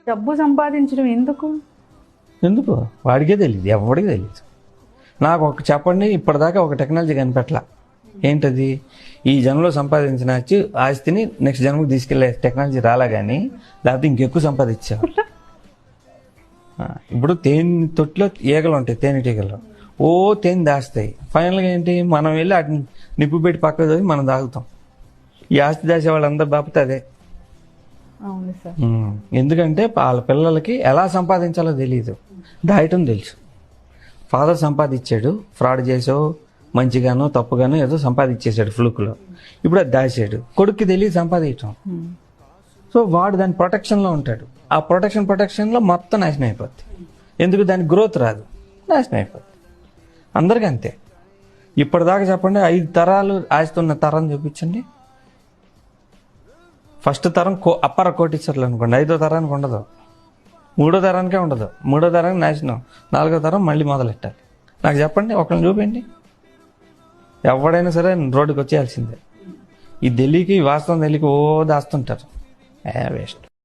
డబ్బు సంపాదించడం ఎందుకు? ఎందుకు వాడికే తెలియదు, ఎవడికి తెలియదు. నాకు ఒక చెప్పండి, ఇప్పటిదాకా ఒక టెక్నాలజీ కనిపెట్టలా. ఏంటది? ఈ జన్మలో సంపాదించిన ఆస్తిని నెక్స్ట్ జన్మకు తీసుకెళ్లే టెక్నాలజీ రాలా కానీ, లేకపోతే ఇంకెక్కువ సంపాదించావు. ఇప్పుడు తేనె తొట్టిలో ఈగలు ఉంటాయి, తేనెటీగలు తేనె దాస్తాయి. ఫైనల్గా ఏంటి, మనం వెళ్ళి వాటిని నిప్పు పెట్టి పక్కకు చదివి మనం తాగుతాం. ఈ ఆస్తి దాచే వాళ్ళందరూ బాపితే అదే. అవును సార్. ఎందుకంటే వాళ్ళ పిల్లలకి ఎలా సంపాదించాలో తెలియదు, దాయటం తెలుసు. ఫాదర్ సంపాదించాడు, ఫ్రాడ్ చేసో మంచిగానో తప్పుగానో ఏదో సంపాదించేసాడు ఫ్లూక్లో. ఇప్పుడు అది దాచాడు, కొడుక్కి తెలియదు సంపాదించడం. సో వాడు దాని ప్రొటెక్షన్లో ఉంటాడు. ఆ ప్రొటెక్షన్లో మొత్తం నాశనం అయిపోద్ది. ఎందుకు? దాని గ్రోత్ రాదు, నాశనం అయిపోద్ది. అందరికీ అంతే. ఇప్పటిదాకా చెప్పండి, 5 తరాలు ఆస్తున్న తరం చూపించండి. ఫస్ట్ తరం అప్పర కోటీశ్వర్లు అనుకోండి, 5వ తరానికి ఉండదు, 3వ తరానికే ఉండదు. 3వ తరానికి నాశనం, 4వ తరం మళ్ళీ మొదలెట్టాలి. నాకు చెప్పండి, ఒకరిని చూపించండి. ఎవడైనా సరే రోడ్డుకి వచ్చేయాల్సిందే. ఈ ఢిల్లీకి వాస్తవం తెలియక దాస్తుంటారు, వేస్ట్.